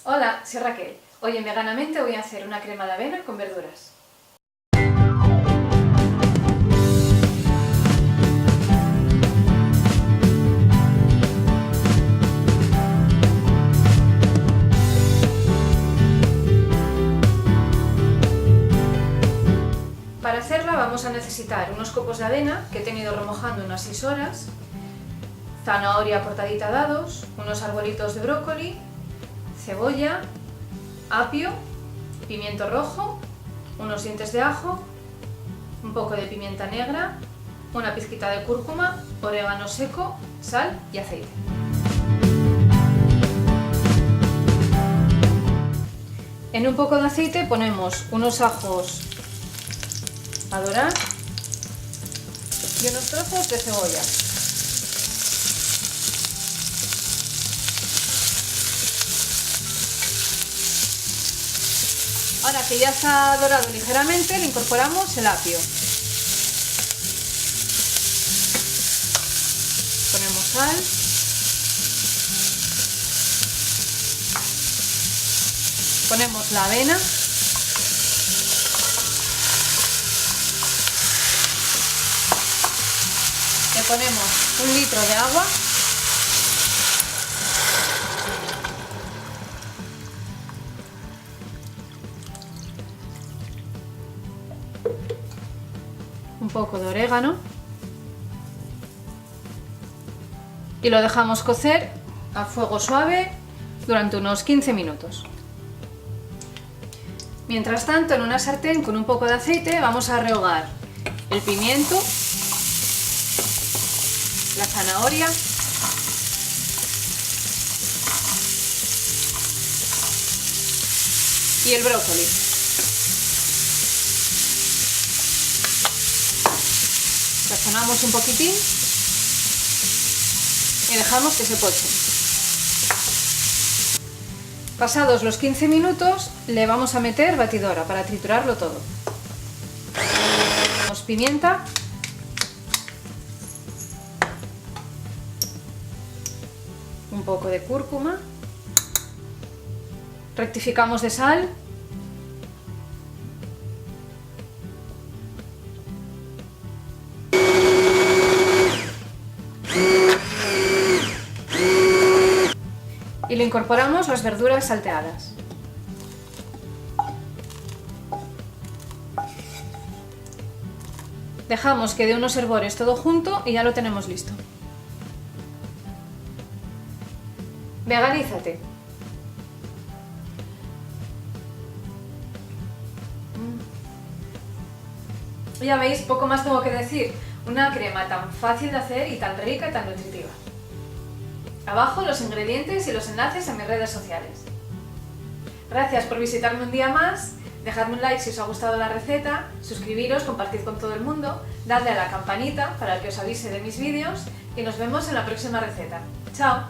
Hola, soy Raquel. Hoy en Veganamente voy a hacer una crema de avena con verduras. Para hacerla vamos a necesitar unos copos de avena que he tenido remojando unas 6 horas, zanahoria cortadita a dados, unos arbolitos de brócoli, cebolla, apio, pimiento rojo, unos dientes de ajo, un poco de pimienta negra, una pizquita de cúrcuma, orégano seco, sal y aceite. En un poco de aceite ponemos unos ajos a dorar y unos trozos de cebolla. Ahora que ya se ha dorado ligeramente, le incorporamos el apio. Ponemos sal. Ponemos la avena. Le ponemos 1 litro de agua. Un poco de orégano y lo dejamos cocer a fuego suave durante unos 15 minutos. Mientras tanto, en una sartén con un poco de aceite vamos a rehogar el pimiento, la zanahoria, y el brócoli. Sazonamos un poquitín y dejamos que se pochen. Pasados los 15 minutos le vamos a meter batidora para triturarlo todo. Ponemos pimienta, un poco de cúrcuma, rectificamos de sal, y le incorporamos las verduras salteadas. Dejamos que dé unos hervores todo junto y ya lo tenemos listo. Veganízate. Ya veis, poco más tengo que decir. Una crema tan fácil de hacer y tan rica y tan nutritiva. Abajo los ingredientes y los enlaces a mis redes sociales. Gracias por visitarme un día más, dejadme un like si os ha gustado la receta, suscribiros, compartid con todo el mundo, dadle a la campanita para que os avise de mis vídeos y nos vemos en la próxima receta. ¡Chao!